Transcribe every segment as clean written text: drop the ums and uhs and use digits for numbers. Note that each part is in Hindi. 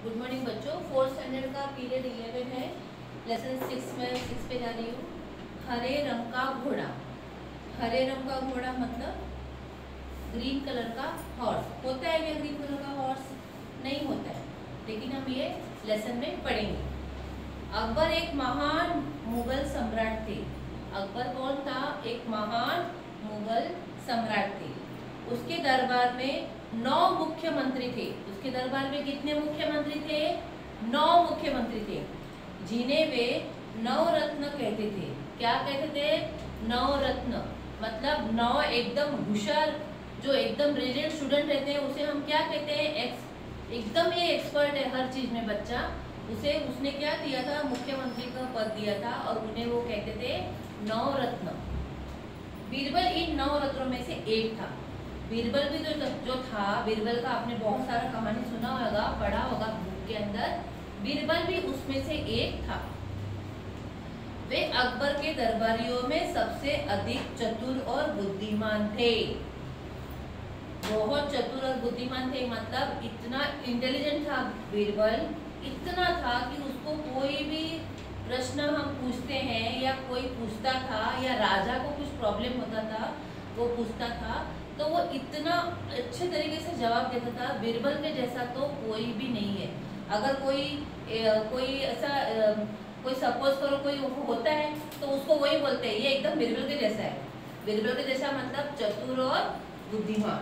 गुड मॉर्निंग बच्चों। फोर्थ स्टैंडर्ड का पीरियड 11 है। लेसन 6 में 6 पे जा रही हूँ। हरे रंग का घोड़ा। हरे रंग का घोड़ा मतलब ग्रीन कलर का हॉर्स। होता है क्या ग्रीन कलर का हॉर्स? नहीं होता है, लेकिन हम ये लेसन में पढ़ेंगे। अकबर एक महान मुगल सम्राट थे। अकबर कौन था? एक महान मुगल सम्राट थे। उसके दरबार में 9 मुख्यमंत्री थे। उसके दरबार में कितने मुख्यमंत्री थे? 9 मुख्यमंत्री थे, जिन्हें वे नवरत्न कहते थे। क्या कहते थे? नवरत्न मतलब 9 एकदम होशियार, जो एकदम ब्रिलियंट स्टूडेंट रहते हैं, उसे हम क्या कहते हैं? एकदम ये एक्सपर्ट है हर चीज में बच्चा, उसे उसने क्या दिया था? मुख्यमंत्री का पद दिया था, और उन्हें वो कहते थे नवरत्न। बीरबल इन 9 रत्नों में से एक था। बीरबल भी जो था, बीरबल का आपने बहुत सारा कहानी सुना होगा, पढ़ा होगा बुक के अंदर। बीरबल भी उसमें से एक था। वे अकबर के दरबारियों में सबसे अधिक चतुर और बुद्धिमान थे। बहुत चतुर और बुद्धिमान थे, मतलब इतना इंटेलिजेंट था बीरबल, इतना था कि उसको कोई भी प्रश्न हम पूछते हैं या कोई पूछता था, या राजा को कुछ प्रॉब्लम होता था वो पूछता था, तो वो इतना अच्छे तरीके से जवाब देता था। बीरबल के जैसा तो कोई भी नहीं है। अगर कोई ऐसा कोई सपोज करो कोई होता है, तो उसको वही बोलते हैं ये एकदम बीरबल के जैसा है। बीरबल के जैसा मतलब चतुर और बुद्धिमान।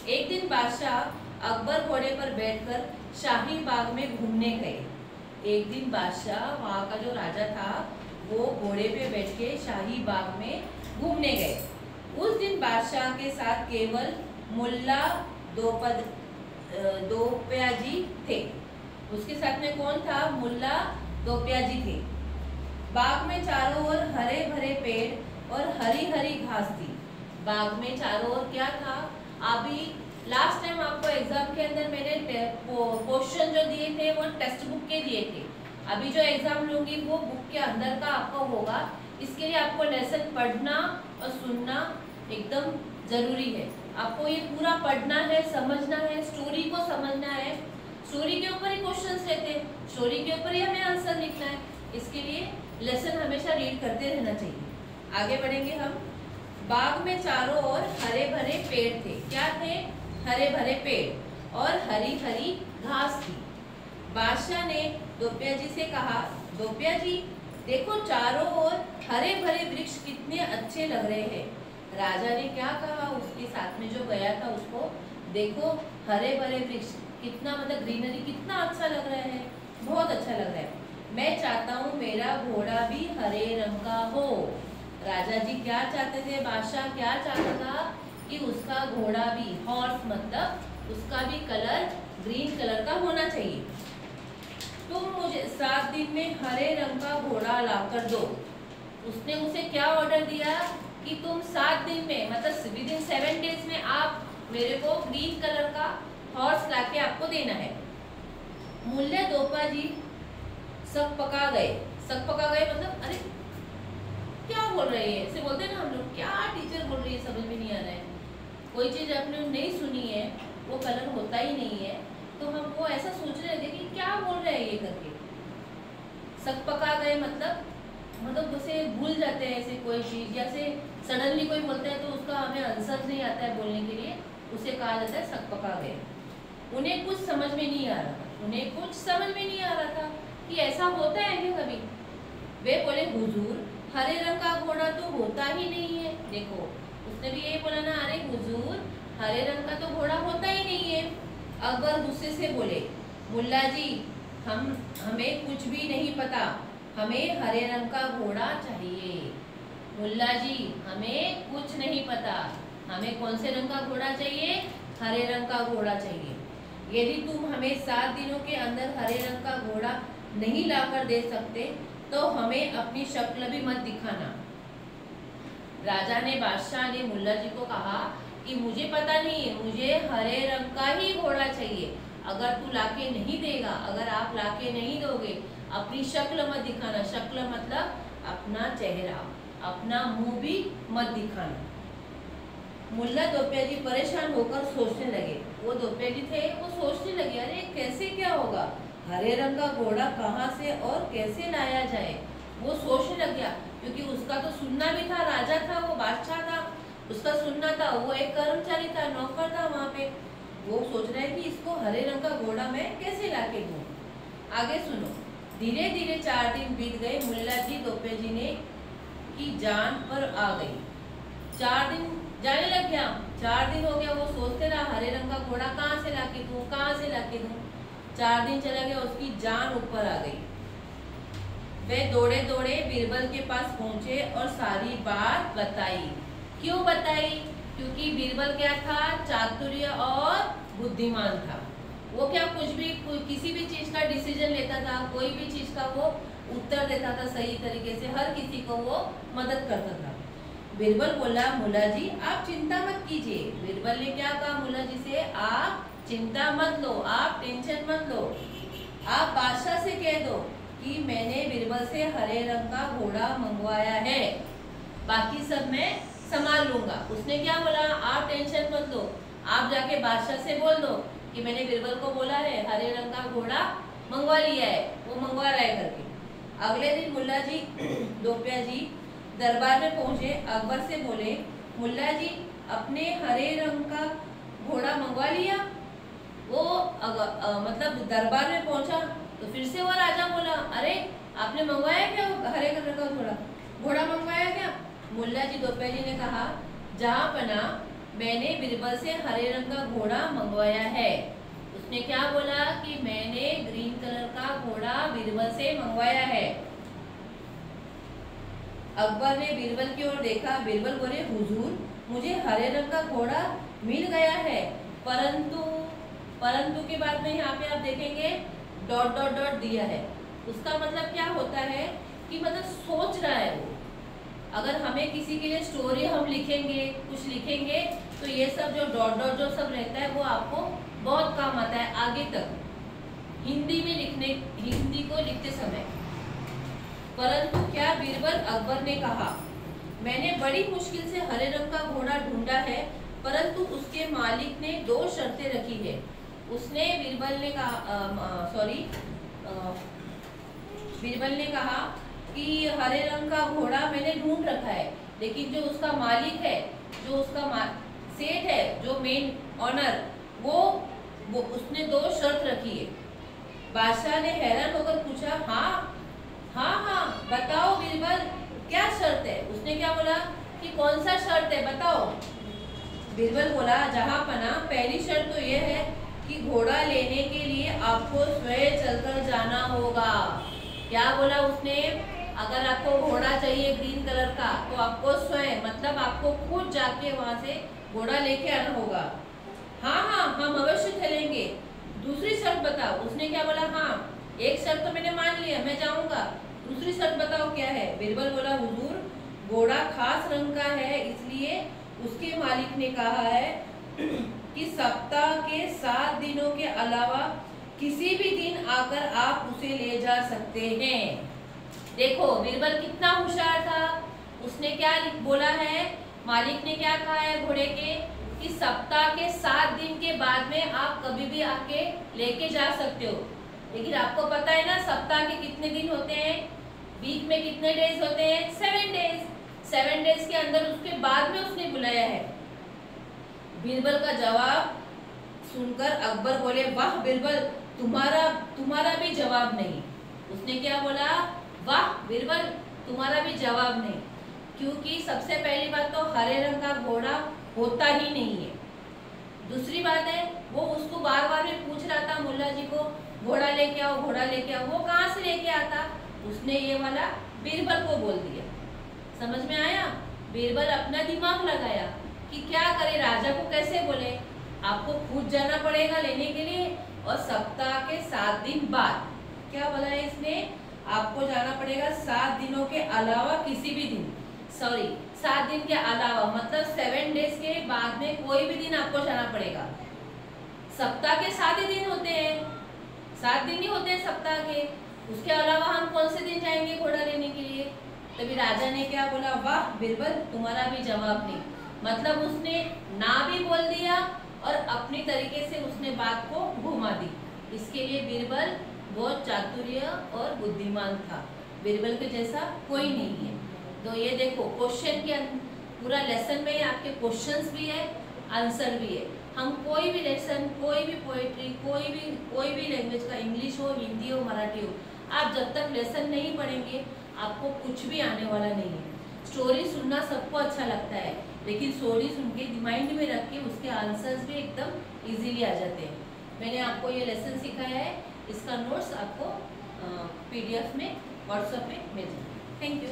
एक दिन बादशाह अकबर घोड़े पर बैठकर शाही बाग में घूमने गए। एक दिन बादशाह, वहाँ का जो राजा था, वो घोड़े पे बैठ के शाही बाग में घूमने गए। उस दिन बादशाह के साथ केवल मुल्ला दोप्याजी थे। उसके साथ में कौन था? मुल्ला दोप्याजी थे। बाग में चारों ओर हरे भरे पेड़ और हरी हरी घास थी। बाग में चारों ओर क्या था? अभी लास्ट टाइम आपको एग्जाम के अंदर मैंने क्वेश्चन जो दिए थे वो टेक्स्ट बुक के दिए थे। अभी जो एग्जाम लूंगी वो बुक के अंदर का आपको होगा। इसके लिए आपको लेसन पढ़ना और सुनना एकदम जरूरी है। आपको ये पूरा पढ़ना है, समझना है, स्टोरी को समझना है। स्टोरी के ऊपर ही क्वेश्चंस रहते हैं, स्टोरी के ऊपर ही हमें आंसर लिखना है। इसके लिए लेसन हमेशा रीड करते रहना चाहिए। आगे बढ़ेंगे हम। बाग में चारों ओर हरे भरे पेड़ थे। क्या थे? हरे भरे पेड़ और हरी हरी घास थी। बादशाह ने दोप्याजी से कहा, दोप्याजी देखो चारों ओर हरे भरे वृक्ष कितने अच्छे लग रहे हैं। राजा ने क्या कहा? उसके साथ में जो गया था उसको, देखो हरे भरे वृक्ष कितना, मतलब ग्रीनरी कितना अच्छा लग रहा है, बहुत अच्छा लग रहा है। मैं चाहता हूँ मेरा घोड़ा भी हरे रंग का हो। राजा जी क्या चाहते थे? बादशाह क्या चाहता था? कि उसका घोड़ा भी, हॉर्स मतलब उसका भी कलर ग्रीन कलर का होना चाहिए। तुम मुझे 7 दिन में हरे रंग का घोड़ा लाकर दो। उसने उसे क्या ऑर्डर दिया? कि तुम 7 दिन में, मतलब विदिन 7 डेज में आप मेरे को ग्रीन कलर का हॉर्स लाके आपको देना है। मुल्ला दोप्याजी सक पका गए। सक पका गए मतलब अरे क्या बोल रही है, ऐसे बोलते हैं ना हम लोग, क्या टीचर बोल रही है, समझ में नहीं आ रहा है। कोई चीज आपने नहीं सुनी है, वो कलर होता ही नहीं है, तो हम वो ऐसा सोच रहे थे कि क्या बोल रहे हैं ये करके। सक पका गए मतलब उसे भूल जाते हैं ऐसे कोई चीज, जैसे सडनली कोई बोलता है तो उसका हमें आंसर नहीं आता है बोलने के लिए, उसे कहा जाता है सक पका गए। उन्हें कुछ समझ में नहीं आ रहा था, उन्हें कुछ समझ में नहीं आ रहा था कि ऐसा होता है क्या कभी। वे बोले, हुजूर हरे रंग का घोड़ा तो होता ही नहीं है। देखो उसने भी यही बोला ना, अरे हुजूर हरे रंग का तो घोड़ा होता ही नहीं है। अकबर गुस्से से बोले, मुल्ला जी हमें कुछ भी नहीं पता, हमें हरे रंग का घोड़ा चाहिए। मुल्ला जी हमें कुछ नहीं पता, हमें कौन से रंग का घोड़ा चाहिए? हरे रंग का घोड़ा चाहिए। यदि तुम हमें 7 दिनों के अंदर हरे रंग का घोड़ा नहीं लाकर दे सकते तो हमें अपनी शक्ल भी मत दिखाना। राजा ने, बादशाह ने मुल्ला जी को कहा कि मुझे पता नहीं है, मुझे हरे रंग का ही घोड़ा चाहिए। अगर तू लाके नहीं देगा, अगर आप लाके नहीं दोगे, अपनी शक्ल मत दिखाना। शक्ल मतलब अपना चेहरा, अपना मुंह भी मत दिखाना। मुल्ला दोप्याजी परेशान होकर सोचने लगे। वो दोप्याजी थे, वो सोचने लगे, अरे कैसे क्या होगा, हरे रंग का घोड़ा कहाँ से और कैसे लाया जाए। वो सोचने लग गया, क्योंकि उसका तो सुनना भी था, राजा था, वो बादशाह था, उसका सुनना था, वो एक कर्मचारी था, नौकर था वहाँ पे। वो सोच रहा है कि इसको हरे रंग का घोड़ा मैं कैसे लाके दूँ। आगे सुनो। धीरे धीरे 4 दिन बीत गए। मुल्ला जी दोपे जी ने की जान पर आ गई। 4 दिन जाने लग गया, 4 दिन हो गया, वो सोचते रहा हरे रंग का घोड़ा कहाँ से लाके दूँ, कहाँ से लाके दूँ। 4 दिन चला गया, उसकी जान ऊपर आ गई। वे दौड़े दौड़े बीरबल के पास पहुंचे और सारी बात बताई। क्यों बताई? क्योंकि बीरबल क्या था, चातुर्य और बुद्धिमान था। वो क्या कुछ भी किसी भी चीज का डिसीजन लेता था, कोई भी चीज का वो उत्तर देता था सही तरीके से, हर किसी को वो मदद करता था। बीरबल बोला, मुल्ला जी आप चिंता मत कीजिए। बीरबल ने क्या कहा मुल्ला जी से, आप चिंता मत लो, आप टेंशन मत लो, आप बादशाह से कह दो कि मैंने बीरबल से हरे रंग का घोड़ा मंगवाया है, बाकी सब मैं संभाल लूंगा। उसने क्या बोला, आप टेंशन मत लो, आप जाके बादशाह से बोल दो कि मैंने बीरबल को बोला है हरे रंग का घोड़ा मंगवा लिया है, वो मंगवा रहा है करके। अगले दिन मुल्ला जी दोपिया जी दरबार में पहुंचे। अकबर से बोले, मुल्ला जी अपने हरे रंग का घोड़ा मंगवा लिया। वो मतलब दरबार में पहुंचा तो फिर से वो राजा बोला, अरे आपने मंगवाया क्या हरे रंग का घोड़ा मंगवाया क्या? मुल्ला जी दोपहर जी ने कहा, जहाँ पना मैंने बीरबल से हरे रंग का घोड़ा मंगवाया है। उसने क्या बोला कि मैंने ग्रीन कलर का घोड़ा बीरबल से मंगवाया है। अकबर ने बीरबल की ओर देखा। बीरबल बोले, हुजूर मुझे हरे रंग का घोड़ा मिल गया है, परंतु के बाद में यहाँ पे आप देखेंगे डॉट डॉट डॉट दिया है। उसका मतलब क्या होता है कि मतलब सोच रहा है वो। अगर हमें किसी के लिए स्टोरी हम लिखेंगे, कुछ लिखेंगे, तो ये सब जो डॉट डॉट जो सब रहता है वो आपको बहुत काम आता है आगे तक हिंदी को लिखते समय। परंतु क्या बीरबल, अकबर ने कहा, मैंने बड़ी मुश्किल से हरे रंग का घोड़ा ढूंढा है, परंतु उसके मालिक ने 2 शर्तें रखी है। उसने बीरबल ने कहा कि हरे रंग का घोड़ा मैंने ढूंढ रखा है, लेकिन जो उसका मालिक है, जो उसका सेठ है, जो मेन ऑनर, वो उसने 2 शर्त रखी है। बादशाह ने हैरान होकर पूछा, हाँ बताओ बीरबल क्या शर्त है? उसने क्या बोला कि कौन सा शर्त है बताओ। बीरबल बोला, जहाँ पना पहली शर्त तो यह है कि घोड़ा लेने के लिए आपको स्वयं चलकर जाना होगा। क्या बोला उसने? अगर आपको घोड़ा चाहिए ग्रीन कलर का तो आपको स्वयं मतलब आपको खुद जाके वहां से घोड़ा लेके आना होगा। हाँ हम अवश्य चलेंगे। दूसरी शर्त बताओ। उसने क्या बोला, हाँ एक शर्त तो मैंने मान लिया, मैं जाऊंगा, दूसरी शर्त बताओ क्या है? बीरबल बोला, हुजूर घोड़ा खास रंग का है, इसलिए उसके मालिक ने कहा है कि सप्ताह के 7 दिनों के अलावा किसी भी दिन आकर आप उसे ले जा सकते हैं। देखो बीरबल कितना होशियार था। उसने क्या बोला है, मालिक ने क्या कहा है घोड़े के कि सप्ताह के 7 दिन के बाद में आप कभी भी आके लेके जा सकते हो। लेकिन आपको पता है ना सप्ताह के कितने दिन होते हैं, वीक में कितने डेज होते हैं? 7 डेज। 7 डेज के अंदर उसके बाद में उसने बुलाया है। बीरबल का जवाब सुनकर अकबर बोले, वाह बीरबल, तुम्हारा भी जवाब नहीं। उसने क्या बोला? वाह बीरबल, तुम्हारा भी जवाब नहीं, क्योंकि सबसे पहली बात तो हरे रंग का घोड़ा होता ही नहीं है। दूसरी बात है, वो उसको बार बार भी पूछ रहा था मुल्ला जी को, घोड़ा लेके आओ, घोड़ा लेके आओ। वो कहाँ से लेके आता? उसने ये वाला बीरबल को बोल दिया। समझ में आया? बीरबल अपना दिमाग लगाया कि क्या करे, राजा को कैसे बोले। आपको खुद जाना पड़ेगा लेने के लिए, और सप्ताह के 7 दिन बाद, क्या बोला है इसने, आपको जाना पड़ेगा 7 दिनों के अलावा किसी भी दिन, 7 दिन के अलावा मतलब 7 डेज के बाद में कोई भी दिन आपको जाना पड़ेगा। सप्ताह के 7 ही दिन होते हैं, 7 दिन ही होते हैं सप्ताह के, उसके अलावा हम कौन से दिन जाएंगे घोड़ा लेने के लिए? तभी राजा ने क्या बोला, वाह बीरबल, तुम्हारा भी जवाब नहीं। मतलब उसने ना भी बोल दिया और अपनी तरीके से उसने बात को घुमा दी। इसके लिए बीरबल बहुत चातुर्य और बुद्धिमान था। बीरबल के जैसा कोई नहीं है। तो ये देखो क्वेश्चन के पूरा लेसन में आपके क्वेश्चंस भी है, आंसर भी है। हम कोई भी लेसन, कोई भी पोएट्री, कोई भी लैंग्वेज का, इंग्लिश हो, हिंदी हो, मराठी हो, आप जब तक लेसन नहीं पढ़ेंगे आपको कुछ भी आने वाला नहीं है। स्टोरी सुनना सबको अच्छा लगता है, लेकिन स्टोरी सुन के माइंड में रख के उसके आंसर्स भी एकदम इजीली आ जाते हैं। मैंने आपको ये लेसन सिखाया है, इसका नोट्स आपको PDF में, व्हाट्सएप में मिल जाए। Thank you.